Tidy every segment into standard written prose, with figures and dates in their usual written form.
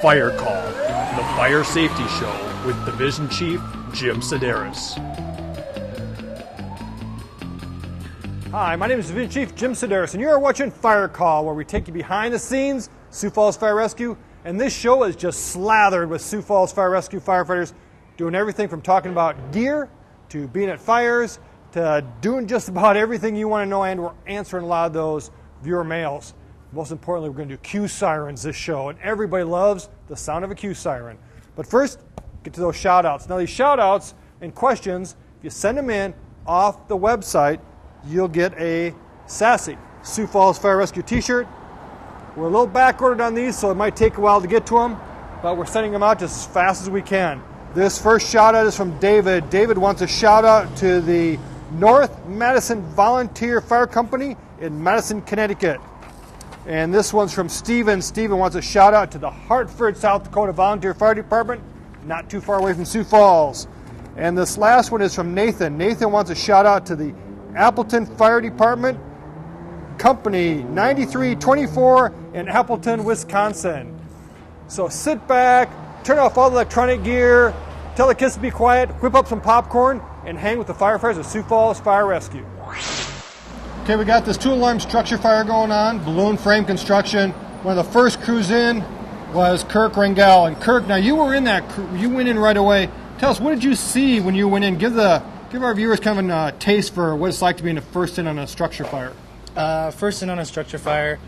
Firecall, the fire safety show with Division Chief Jim Sedaris. Hi, my name is Division Chief Jim Sedaris, and you are watching Firecall, where we take you behind the scenes, Sioux Falls Fire Rescue, and this show is just slathered with Sioux Falls Fire Rescue firefighters doing everything from talking about gear to being at fires to doing just about everything you want to know, and we're answering a lot of those viewer mails. Most importantly, we're going to do Q-sirens this show, and everybody loves the sound of a Q-siren. But first, get to those shout-outs. Now, these shout-outs and questions, if you send them in off the website, you'll get a sassy Sioux Falls Fire Rescue t-shirt. We're a little back-ordered on these, so it might take a while to get to them, but we're sending them out just as fast as we can. This first shout-out is from David. David wants a shout-out to the North Madison Volunteer Fire Company in Madison, Connecticut. And this one's from Steven. Steven wants a shout out to the Hartford, South Dakota Volunteer Fire Department, not too far away from Sioux Falls. And this last one is from Nathan. Nathan wants a shout out to the Appleton Fire Department, Company 9324 in Appleton, Wisconsin. So sit back, turn off all the electronic gear, tell the kids to be quiet, whip up some popcorn, and hang with the firefighters of Sioux Falls Fire Rescue. Okay, we got this two-alarm structure fire going on, balloon frame construction. One of the first crews in was Kirk Rangel. And Kirk, now you were in that crew, you went in right away. Tell us, what did you see when you went in? Give our viewers kind of a taste for what it's like to be the first in on a structure fire. First in on a structure fire,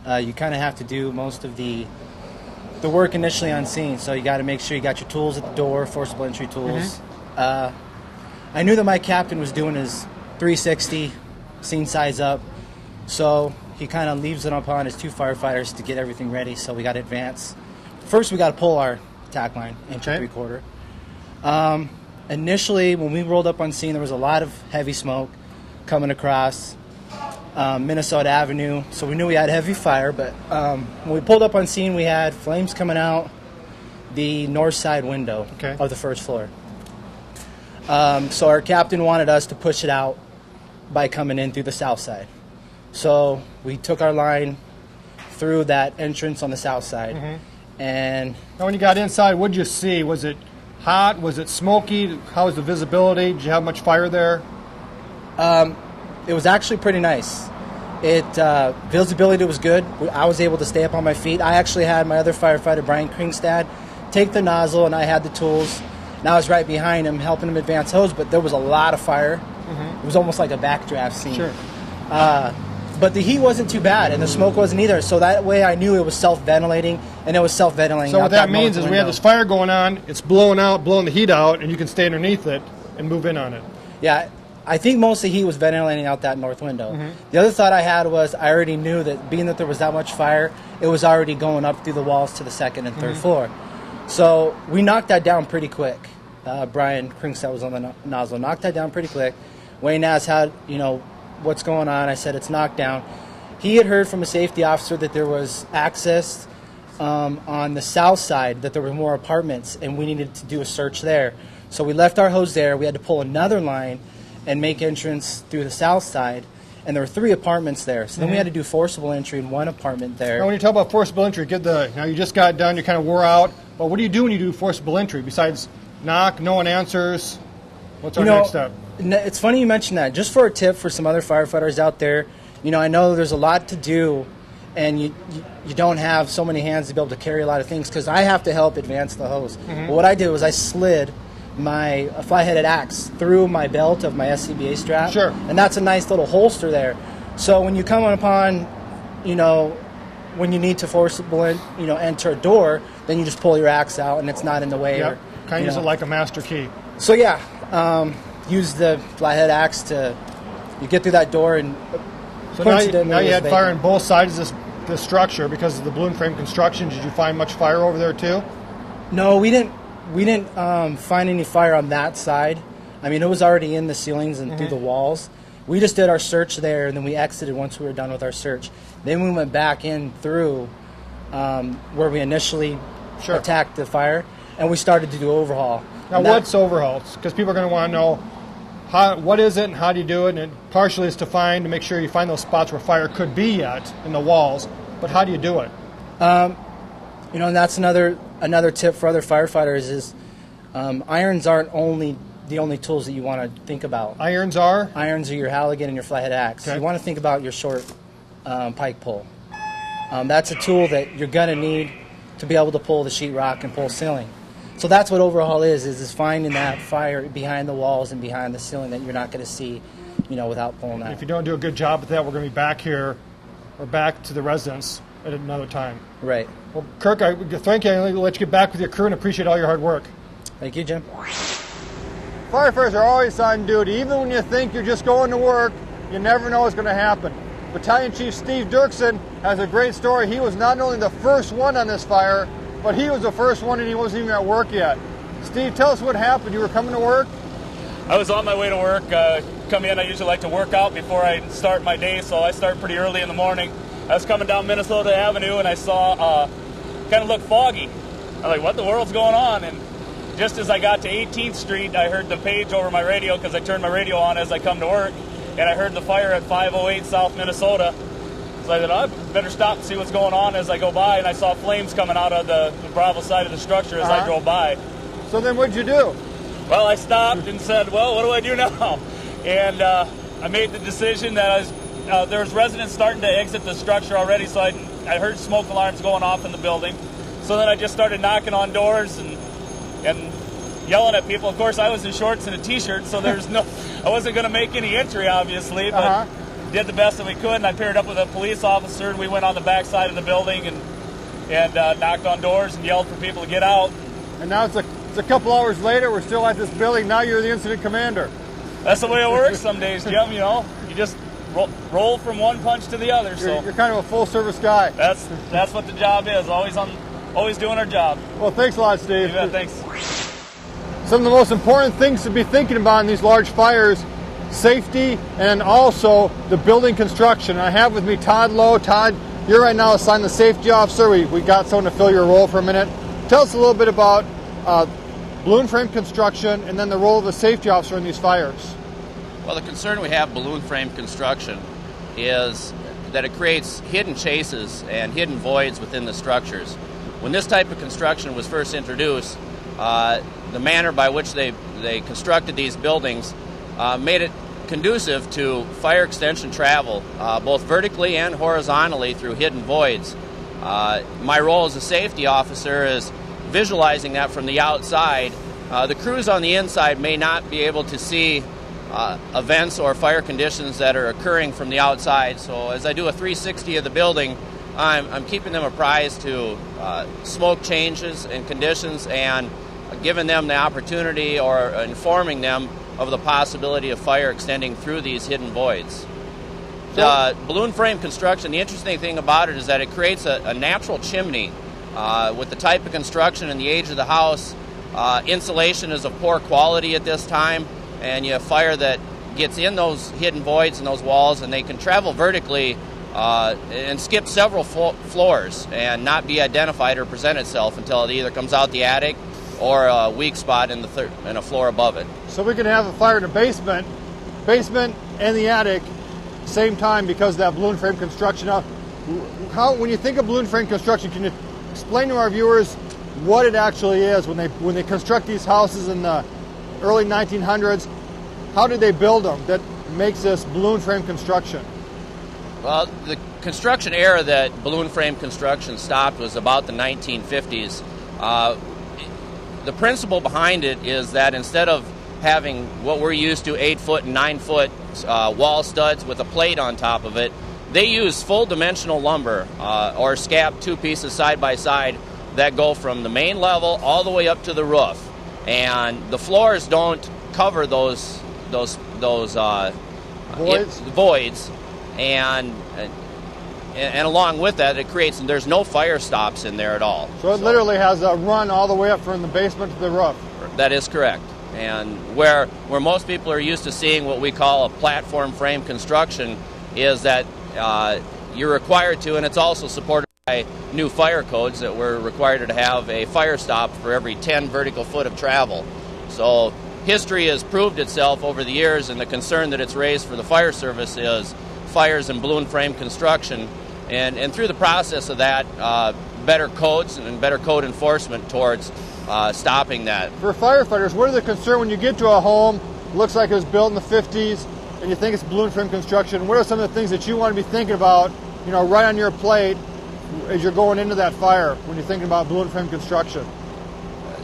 you kind of have to do most of the work initially on scene. So you got to make sure you got your tools at the door, forcible entry tools. I knew that my captain was doing his 360 scene size up, so he kind of leaves it upon his two firefighters to get everything ready. So we got to advance. First, we got to pull our tack line, inch and 3/4. Initially, when we rolled up on scene, there was a lot of heavy smoke coming across Minnesota Avenue, so we knew we had heavy fire. But when we pulled up on scene, we had flames coming out the north side window of the first floor. So our captain wanted us to push it out by coming in through the south side. So we took our line through that entrance on the south side. And now when you got inside, what did you see? Was it hot? Was it smoky? How was the visibility? Did you have much fire there? It was actually pretty nice. Visibility was good. I was able to stay up on my feet. I actually had my other firefighter, Brian Kringstad, take the nozzle, and I had the tools. And I was right behind him, helping him advance hose, but there was a lot of fire. It was almost like a backdraft scene. Sure. But the heat wasn't too bad, and the smoke wasn't either. So that way I knew it was self-ventilating, and it was self-ventilating. So what that means is we have this fire going on, it's blowing the heat out, and you can stay underneath it and move in on it. Yeah, I think most of the heat was ventilating out that north window. The other thought I had was I already knew that being that there was that much fire, it was already going up through the walls to the second and third floor. So we knocked that down pretty quick. Brian Kringstad was on the nozzle. Knocked that down pretty quick. Wayne asked what's going on. I said it's knocked down. He had heard from a safety officer that there was access on the south side, that there were more apartments, and we needed to do a search there. So we left our hose there. We had to pull another line and make entrance through the south side, and there were 3 apartments there. So then we had to do forcible entry in one apartment there. Now when you talk about forcible entry, now you just got done, you kind of wore out, but what do you do when you do forcible entry besides knock, no one answers? What's our next step? It's funny you mention that. Just for a tip for some other firefighters out there, I know there's a lot to do, and you don't have so many hands to be able to carry a lot of things, because I have to help advance the hose. But what I did was I slid my fly-headed axe through my belt of my SCBA strap. Sure. And that's a nice little holster there. So when you come upon, when you need to forcible enter a door, then you just pull your axe out, and it's not in the way. Yep. Kind of use it like a master key. So use the flathead axe to get through that door, and so now you had fire on both sides of this structure because of the balloon frame construction. Did you find much fire over there too? No, we didn't find any fire on that side. I mean, it was already in the ceilings and through the walls. We just did our search there, and then we exited once we were done with our search. Then we went back in through where we initially attacked the fire, and we started to do overhaul. Now, what's overhauls? Because people are going to want to know what is it and how do you do it? And partially is to make sure you find those spots where fire could be at in the walls. But how do you do it? You know, and that's another tip for other firefighters is irons aren't the only tools that you want to think about. Irons are? Irons are your Halligan and your flathead axe. Okay. You want to think about your short pike pole. That's a tool that you're going to need to be able to pull the sheetrock and pull ceiling. So that's what overhaul is finding that fire behind the walls and behind the ceiling that you're not going to see, you know, without pulling that. If you don't do a good job at that, we're going to be back here or back to the residence at another time. Right. Well, Kirk, thank you. I'll let you get back with your crew and appreciate all your hard work. Thank you, Jim. Firefighters are always on duty. Even when you think you're just going to work, you never know what's going to happen. Battalion Chief Steve Dirksen has a great story. He was not only the first one on this fire, but he was the first one and he wasn't even at work yet. Steve, tell us what happened. You were coming to work? I was on my way to work. Come in, I usually like to work out before I start my day, so I start pretty early in the morning. I was coming down Minnesota Avenue and I saw kind of looked foggy. I'm like, what the world's going on? And just as I got to 18th Street, I heard the page over my radio because I turned my radio on as I come to work, and I heard the fire at 508 South Minnesota. So I thought, I better stop and see what's going on as I go by, and I saw flames coming out of the Bravo side of the structure as I drove by. So then what'd you do? Well, I stopped and said, well, what do I do now? And I made the decision that there was residents starting to exit the structure already, so I heard smoke alarms going off in the building. So then I just started knocking on doors and yelling at people. Of course, I was in shorts and a T-shirt, so I wasn't going to make any entry, obviously, but did the best that we could. And I paired up with a police officer, and we went on the back side of the building and knocked on doors and yelled for people to get out. And now it's a couple hours later. We're still at this building. Now you're the incident commander. That's the way it works some days, Jim. You know, you just roll from one punch to the other. So you're kind of a full-service guy. That's what the job is. Always doing our job. Well, thanks a lot, Steve. Yeah, thanks. Some of the most important things to be thinking about in these large fires: safety and also the building construction. I have with me Todd Lowe. Todd, you're right now assigned the safety officer. We got someone to fill your role for a minute. Tell us a little bit about balloon frame construction and then the role of the safety officer in these fires. Well, the concern we have balloon frame construction is that it creates hidden chases and hidden voids within the structures. When this type of construction was first introduced, the manner by which they constructed these buildings made it conducive to fire extension travel, both vertically and horizontally through hidden voids. My role as a safety officer is visualizing that from the outside. The crews on the inside may not be able to see events or fire conditions that are occurring from the outside. So as I do a 360 of the building, I'm keeping them apprised to smoke changes and conditions and giving them the opportunity or informing them of the possibility of fire extending through these hidden voids. The balloon frame construction, the interesting thing about it is that it creates a natural chimney. With the type of construction and the age of the house, insulation is of poor quality at this time, and you have fire that gets in those hidden voids in those walls, and they can travel vertically and skip several floors and not be identified or present itself until it either comes out the attic or a weak spot in a floor above it. So we can have a fire in the basement and the attic same time because of that balloon frame construction. Now, when you think of balloon frame construction, can you explain to our viewers what it actually is when they construct these houses in the early 1900s? How did they build them that makes this balloon frame construction? Well, the construction era that balloon frame construction stopped was about the 1950s. The principle behind it is that instead of having what we're used to 8-foot and 9-foot wall studs with a plate on top of it, they use full dimensional lumber or scap, two pieces side by side that go from the main level all the way up to the roof, and the floors don't cover those voids, and along with that, it creates, there's no fire stops in there at all. So it literally has a run all the way up from the basement to the roof. That is correct. And where most people are used to seeing what we call a platform frame construction is that you're required to, and it's also supported by new fire codes, that we're required to have a fire stop for every 10 vertical foot of travel. So history has proved itself over the years, and the concern that it's raised for the fire service is fires in balloon frame construction. And through the process of that, better codes and better code enforcement towards stopping that. For firefighters, what are the concerns when you get to a home, looks like it was built in the 50s, and you think it's balloon frame construction? What are some of the things that you want to be thinking about, right on your plate as you're going into that fire when you're thinking about balloon frame construction?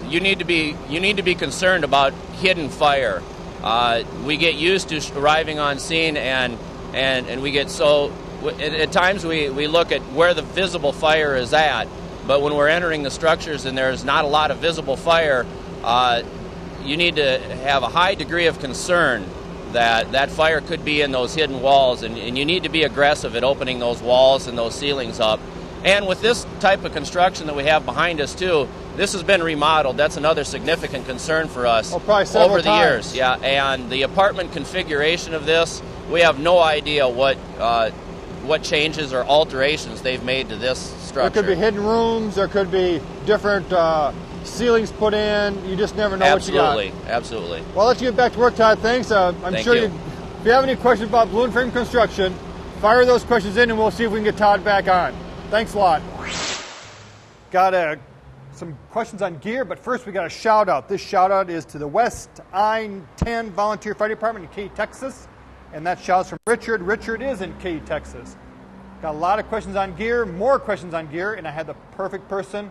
You need to be concerned about hidden fire. We get used to arriving on scene and we get so at times we look at where the visible fire is at, but when we're entering the structures and there's not a lot of visible fire, you need to have a high degree of concern that fire could be in those hidden walls, and you need to be aggressive at opening those walls and those ceilings up. And with this type of construction that we have behind us too, this has been remodeled. That's another significant concern for us over the years. Yeah, and the apartment configuration of this, we have no idea what changes or alterations they've made to this structure. There could be hidden rooms. There could be different ceilings put in. You just never know what you got. Absolutely. Well, let's get back to work, Todd. Thanks. Thank you. If you have any questions about balloon frame construction, fire those questions in, and we'll see if we can get Todd back on. Thanks a lot. Got some questions on gear, but first we got a shout out. This shout out is to the West I-10 Volunteer Fire Department in Katy, Texas, and that shout's from Richard. Richard is in Katy, Texas. Got a lot of questions on gear, more questions on gear, and I had the perfect person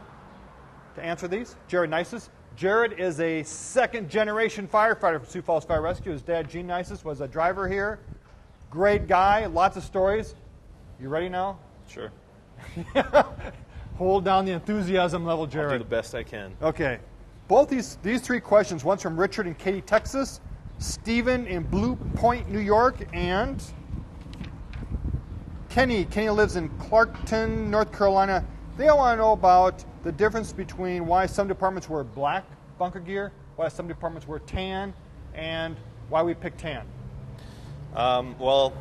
to answer these, Jared Nices. Jared is a second-generation firefighter from Sioux Falls Fire Rescue. His dad, Gene Nices, was a driver here. Great guy, lots of stories. You ready now? Sure. Hold down the enthusiasm level, Jared. I'll do the best I can. Okay. Both these three questions, one's from Richard in Katy, Texas, Stephen in Blue Point, New York, and Kenny. Kenny lives in Clarkton, North Carolina. They all want to know about the difference between why some departments wear black bunker gear, why some departments wear tan, and why we pick tan. Well,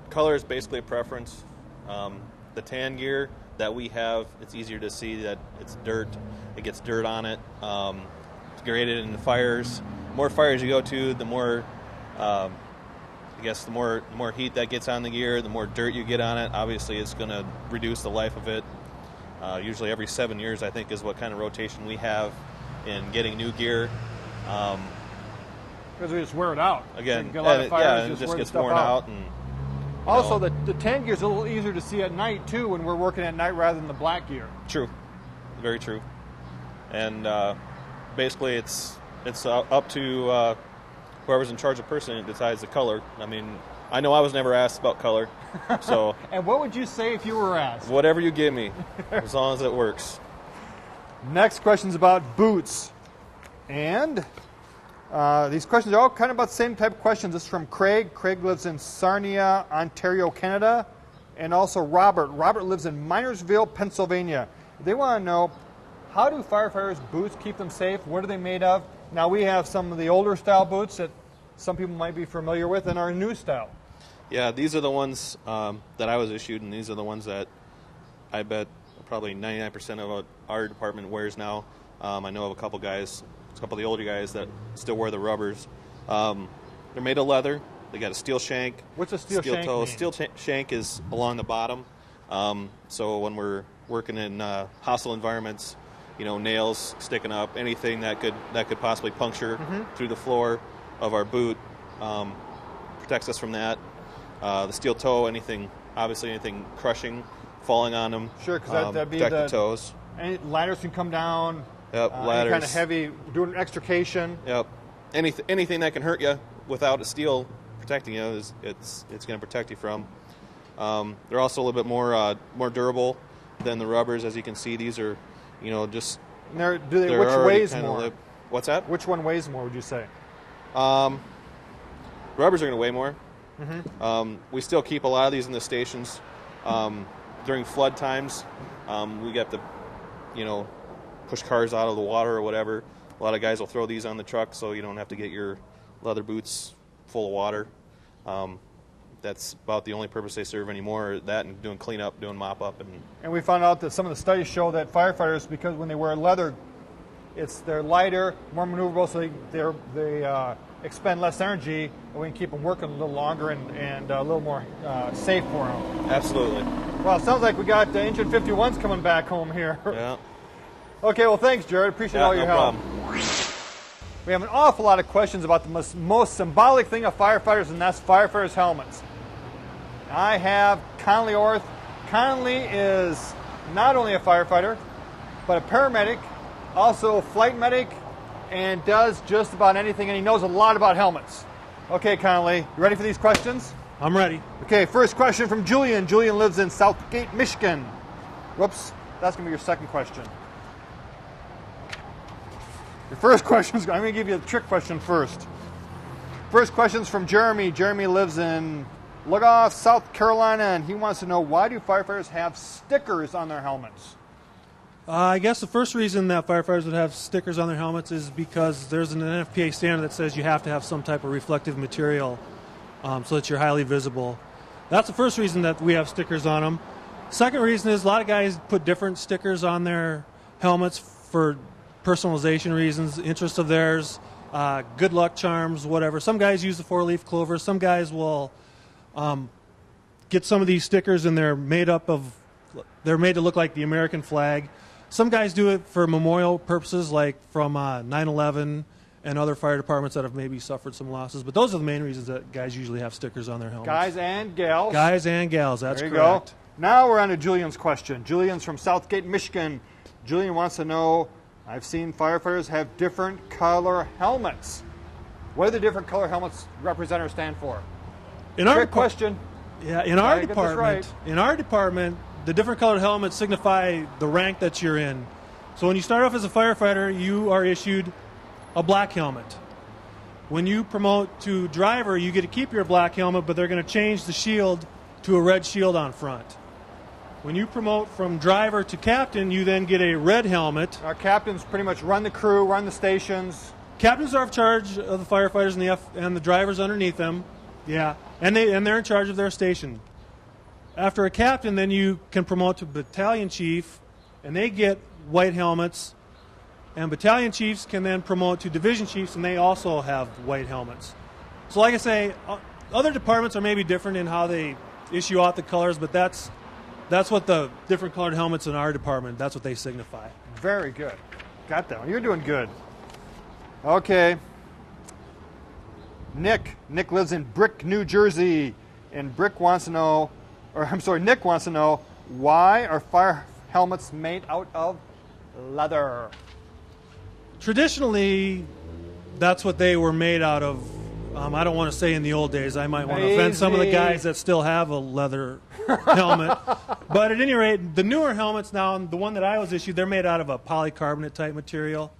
color is basically a preference. The tan gear that we have, it's easier to see that it's dirt. It gets dirt on it. It's graded in the fires. The more fires you go to, the more, I guess, the more heat that gets on the gear, the more dirt you get on it. Obviously, it's going to reduce the life of it. Usually every 7 years, I think, is what kind of rotation we have in getting new gear. Because we just wear it out. Again, so it just gets worn out. And also, the tan gear is a little easier to see at night, too, when we're working at night rather than the black gear. True. Very true. And basically, it's up to whoever's in charge of person decides the color. I mean, I know I was never asked about color, so... And what would you say if you were asked? Whatever you give me, as long as it works. Next question's about boots. And these questions are all kind of about the same type of questions. This is from Craig. Craig lives in Sarnia, Ontario, Canada. And also Robert. Robert lives in Minersville, Pennsylvania. They want to know, how do firefighters' boots keep them safe? What are they made of? Now, we have some of the older style boots that some people might be familiar with and our new style. Yeah, these are the ones that I was issued, and these are the ones that I bet probably 99% of our department wears now. I know of a couple of the older guys that still wear the rubbers. They're made of leather. They got a steel shank. What's a steel shank toe. mean? Steel shank is along the bottom. So when we're working in hostile environments, nails sticking up, anything that could possibly puncture through the floor of our boot protects us from that. The steel toe, anything crushing, falling on them. Sure, because that'd be protect the toes. Any ladders can come down. Yep, ladders. Any kind of heavy, doing extrication. Yep. Anything that can hurt you without a steel protecting you it's going to protect you from. They're also a little bit more durable than the rubbers. As you can see, these are, just. Which weighs more? What's that? Which one weighs more, would you say? Rubbers are going to weigh more. We still keep a lot of these in the stations. During flood times, we get to, push cars out of the water or whatever. A lot of guys will throw these on the truck so you don't have to get your leather boots full of water. That's about the only purpose they serve anymore, that and doing cleanup, doing mop-up. And we found out that some of the studies show that firefighters, because when they wear leather, they're lighter, more maneuverable, so they expend less energy, and we can keep them working a little longer and a little more safe for them. Absolutely. Well, it sounds like we got Engine 51s coming back home here. Yeah. Okay, well, thanks, Jared. Appreciate all your help. Problem. We have an awful lot of questions about the most symbolic thing of firefighters, and that's firefighters' helmets. I have Connolly Orth. Connolly is not only a firefighter, but a paramedic, also a flight medic, and does just about anything, and he knows a lot about helmets. Okay, Connolly, you ready for these questions? I'm ready. Okay, first question from Julian. Julian lives in Southgate, Michigan. Whoops, that's going to be your second question. Your first question is, I'm going to give you the trick question first. First question is from Jeremy. Jeremy lives in Lugoff, South Carolina, and he wants to know, why do firefighters have stickers on their helmets? I guess the first reason that firefighters would have stickers on their helmets is because there's an NFPA standard that says you have to have some type of reflective material so that you're highly visible. That's the first reason that we have stickers on them. Second reason is a lot of guys put different stickers on their helmets for personalization reasons, interest of theirs, good luck charms, whatever. Some guys use the four-leaf clover. Some guys will get some of these stickers and they're made to look like the American flag. Some guys do it for memorial purposes, like from 9/11 and other fire departments that have maybe suffered some losses. But those are the main reasons that guys usually have stickers on their helmets. Guys and gals. Guys and gals, that's correct. There you go. Now we're on to Julian's question. Julian's from Southgate, Michigan. Julian wants to know, I've seen firefighters have different color helmets. What do the different color helmets represent or stand for? Trick question. Yeah, in our department, the different colored helmets signify the rank that you're in. So when you start off as a firefighter, you are issued a black helmet. When you promote to driver, you get to keep your black helmet, but they're going to change the shield to a red shield on front. When you promote from driver to captain, you then get a red helmet. Our captains pretty much run the crew, run the stations. Captains are in charge of the firefighters and the drivers underneath them. Yeah, and they're in charge of their station. After a captain, then you can promote to battalion chief, and they get white helmets. And battalion chiefs can then promote to division chiefs, and they also have white helmets. So like I say, other departments are maybe different in how they issue out the colors, but that's what the different colored helmets in our department, that's what they signify. Very good. Got that one. You're doing good. Okay. Nick lives in Brick, New Jersey, and Nick wants to know, why are fire helmets made out of leather? Traditionally, that's what they were made out of. I don't want to say in the old days. I might want to offend some of the guys that still have a leather helmet. But at any rate, the newer helmets now, the one that I was issued, they're made out of a polycarbonate type material.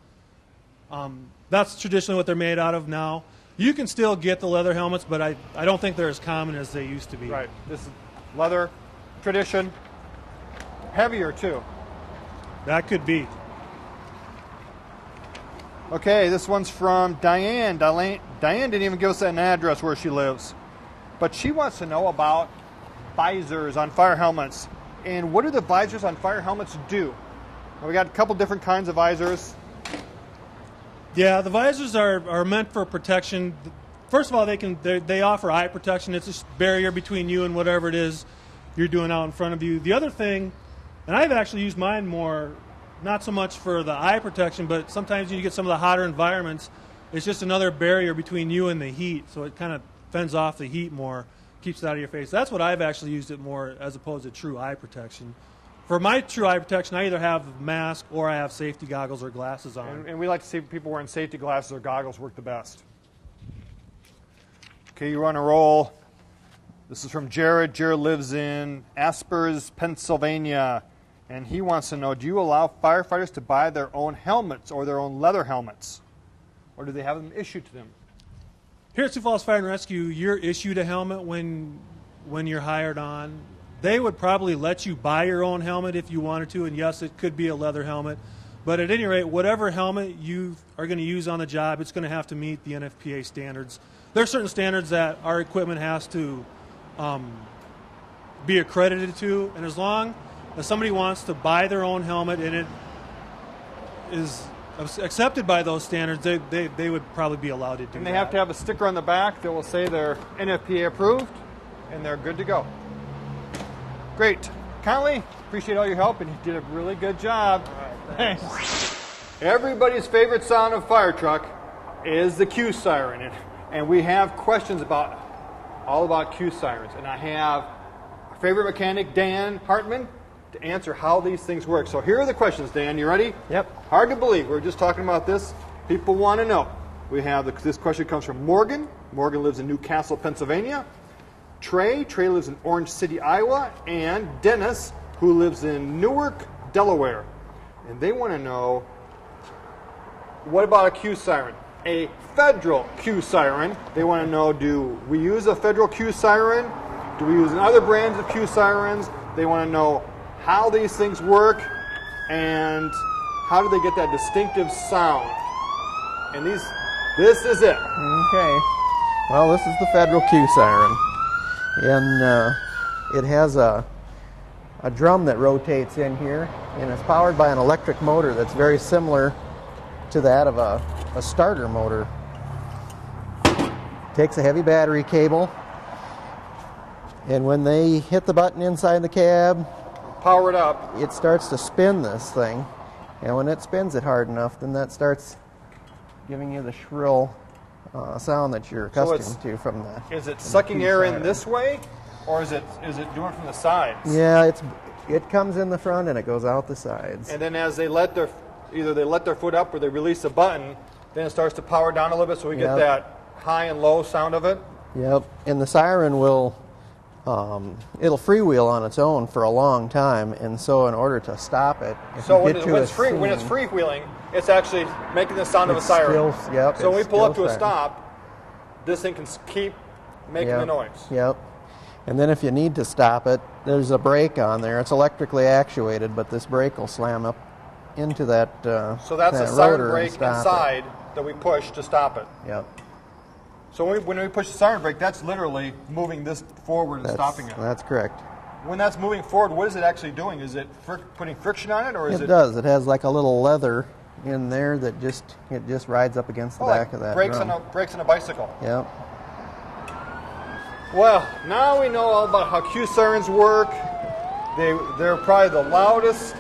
That's traditionally what they're made out of now. You can still get the leather helmets, but I don't think they're as common as they used to be. Right. This is leather, tradition, heavier too. That could be. Okay, this one's from Diane. Diane didn't even give us an address where she lives. But she wants to know about visors on fire helmets. And what do the visors on fire helmets do? Well, we got a couple different kinds of visors. Yeah, the visors are meant for protection. First of all, they offer eye protection. It's a barrier between you and whatever it is you're doing out in front of you. The other thing, and I've actually used mine more, not so much for the eye protection, but sometimes you get some of the hotter environments, it's just another barrier between you and the heat, so it kind of fends off the heat more, keeps it out of your face. That's what I've actually used it more as opposed to true eye protection. For my true eye protection, I either have a mask or I have safety goggles or glasses on. And we like to see people wearing safety glasses or goggles work the best. Okay, you're on a roll. This is from Jared. Jared lives in Aspers, Pennsylvania. And he wants to know, do you allow firefighters to buy their own helmets or their own leather helmets? Or do they have them issued to them? Here at Sioux Falls Fire and Rescue, you're issued a helmet when you're hired on. They would probably let you buy your own helmet if you wanted to, and yes, it could be a leather helmet. But at any rate, whatever helmet you are going to use on the job, it's going to have to meet the NFPA standards. There are certain standards that our equipment has to be accredited to, and as long as somebody wants to buy their own helmet and it is accepted by those standards, they would probably be allowed to do that. And they have to have a sticker on the back that will say they're NFPA approved, and they're good to go. Great. Conley, appreciate all your help, and you did a really good job. Thanks. Everybody's favorite sound of fire truck is the Q-siren, and we have questions all about Q-sirens. And I have our favorite mechanic, Dan Hartman, to answer how these things work. So here are the questions, Dan. You ready? Yep. Hard to believe. We were just talking about this. People want to know. We have this question comes from Morgan. Morgan lives in Newcastle, Pennsylvania. Trey lives in Orange City, Iowa. And Dennis, who lives in Newark, Delaware. And they want to know, what about a Q-siren? A federal Q-siren. They want to know, do we use a federal Q-siren? Do we use other brands of Q-sirens? They want to know how these things work and how do they get that distinctive sound. And this is it. Okay. Well, this is the federal Q-siren. And it has a drum that rotates in here, and it's powered by an electric motor that's very similar to that of a starter motor. Takes a heavy battery cable, and when they hit the button inside the cab, power it up, it starts to spin this thing, and when it spins it hard enough, then that starts giving you the shrill sound that you're accustomed to from that. Is it sucking air in this way, or is it doing it from the sides? Yeah, it comes in the front and it goes out the sides. And then as they either they let their foot up or they release a button, then it starts to power down a little bit, so we get that high and low sound of it. Yep, and the siren will it'll freewheel on its own for a long time, and so in order to stop it, when it's freewheeling, it's actually making the sound of a siren. So when we pull up to a stop, this thing can keep making the noise. Yep. And then if you need to stop it, there's a brake on there. It's electrically actuated, but this brake will slam up into that so that's a siren brake inside that we push to stop it. Yep. So when we push the siren brake, that's literally moving this forward and stopping it. That's correct. When that's moving forward, what is it actually doing? Is it putting friction on it, or is it? It does. It has like a little leather in there that just rides up against the back of that drum. Brakes on a bicycle. Yep. Well, now we know all about how Q-sirens work. They're probably the loudest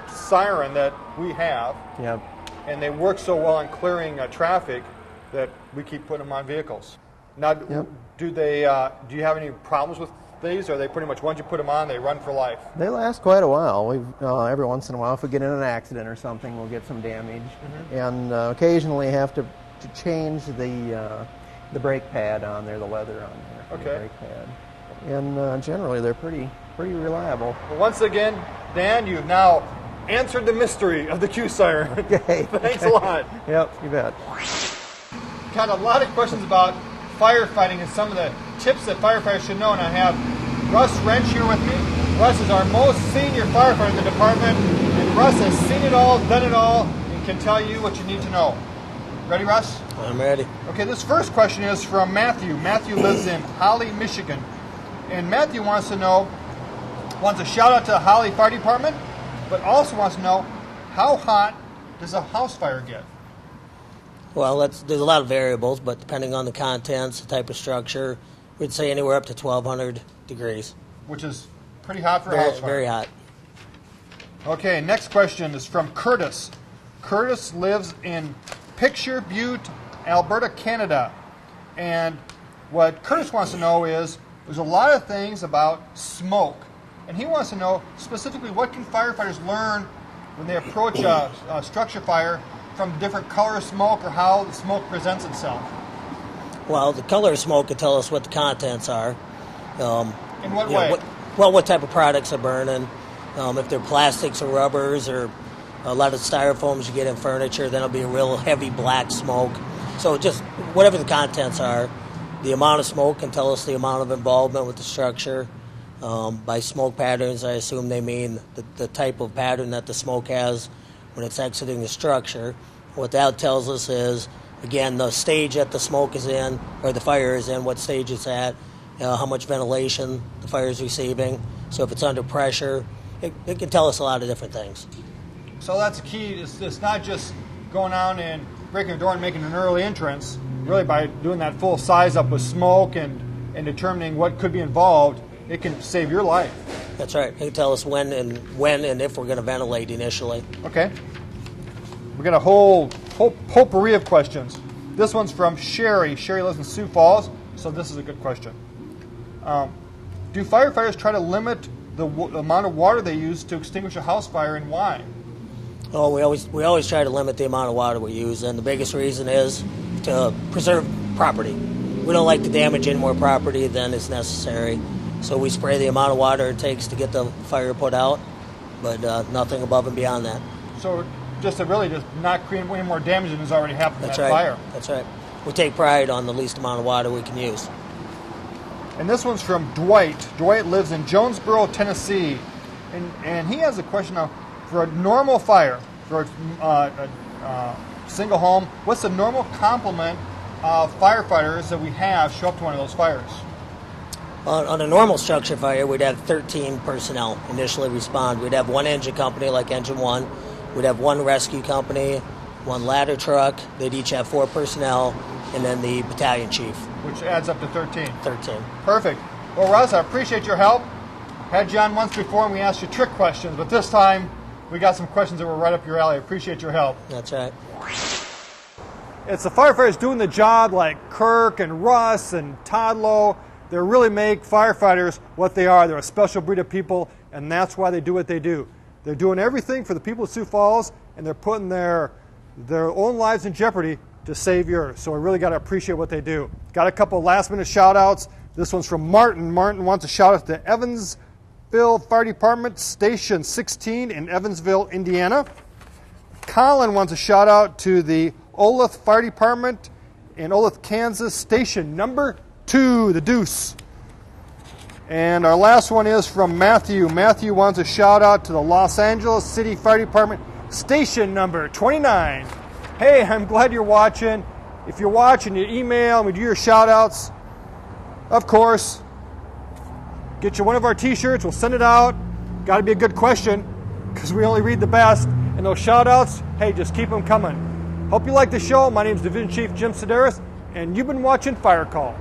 siren that we have. Yep. And they work so well in clearing traffic that we keep putting them on vehicles. Now, do you have any problems with these? Or are they pretty much, once you put them on, they run for life? They last quite a while. We've every once in a while, if we get in an accident or something, we'll get some damage, and occasionally have to change the brake pad on there, the leather on there, the brake pad. And generally, they're pretty reliable. Well, once again, Dan, you've now answered the mystery of the Q-siren. Okay. Thanks a lot. Yep, you bet. Got a lot of questions about firefighting and some of the tips that firefighters should know, and I have Russ Wrench here with me. Russ is our most senior firefighter in the department, and Russ has seen it all, done it all, and can tell you what you need to know. Ready, Russ? I'm ready. Okay, this first question is from Matthew. Matthew lives in Holly, Michigan, and Matthew wants a shout out to the Holly Fire Department, but also wants to know, how hot does a house fire get? Well, there's a lot of variables, but depending on the contents, the type of structure, we'd say anywhere up to 1,200 degrees. Which is pretty hot for a house fire. Very hot. Okay, next question is from Curtis. Curtis lives in Picture Butte, Alberta, Canada. And what Curtis wants to know is, there's a lot of things about smoke. And he wants to know specifically, what can firefighters learn when they approach a structure fire from different color of smoke, or how the smoke presents itself? Well, the color of smoke can tell us what the contents are. In what way? What type of products are burning. If they're plastics or rubbers or a lot of styrofoams you get in furniture, then it'll be a real heavy black smoke. So just whatever the contents are, the amount of smoke can tell us the amount of involvement with the structure. By smoke patterns, I assume they mean the type of pattern that the smoke has when it's exiting the structure. What that tells us is, again, the stage that the smoke is in, or the fire is in, what stage it's at, how much ventilation the fire is receiving. So if it's under pressure, it can tell us a lot of different things. So that's the key. It's not just going out and breaking the door and making an early entrance. Really, by doing that full size up with smoke and determining what could be involved, it can save your life. That's right. He can tell us when and if we're going to ventilate initially. Okay. We got a whole potpourri of questions. This one's from Sherry. Sherry lives in Sioux Falls, so this is a good question. Do firefighters try to limit the amount of water they use to extinguish a house fire, and why? Oh, we always try to limit the amount of water we use, and the biggest reason is to preserve property. We don't like to damage any more property than is necessary, so we spray the amount of water it takes to get the fire put out, but nothing above and beyond that. So just to really just not create any more damage than has already happened in that right. fire. That's right. We take pride on the least amount of water we can use. And this one's from Dwight. Dwight lives in Jonesboro, Tennessee, and he has a question now. For a normal fire, for a single home, what's the normal complement of firefighters that we have show up to one of those fires? On a normal structure fire, we'd have 13 personnel initially respond. We'd have one engine company, like Engine 1. We'd have one rescue company, one ladder truck. They'd each have 4 personnel, and then the battalion chief. Which adds up to 13. 13. Perfect. Well, Russ, I appreciate your help. Had you on once before and we asked you trick questions, but this time we got some questions that were right up your alley. I appreciate your help. That's right. It's the firefighters doing the job like Kirk and Russ and Todd Lowe. They really make firefighters what they are. They're a special breed of people, and that's why they do what they do. They're doing everything for the people of Sioux Falls, and they're putting their own lives in jeopardy to save yours. So we really got to appreciate what they do. Got a couple last-minute shout-outs. This one's from Martin. Martin wants a shout-out to Evansville Fire Department, Station 16 in Evansville, Indiana. Colin wants a shout-out to the Olathe Fire Department in Olathe, Kansas, Station number 2, the Deuce. And our last one is from Matthew. Matthew wants a shout-out to the Los Angeles City Fire Department, Station number 29. Hey, I'm glad you're watching. If you're watching, you email and we do your shout-outs. Of course, get you one of our t-shirts. We'll send it out. Got to be a good question because we only read the best. And those shout-outs, hey, just keep them coming. Hope you like the show. My name is Division Chief Jim Sedaris, and you've been watching Fire Call.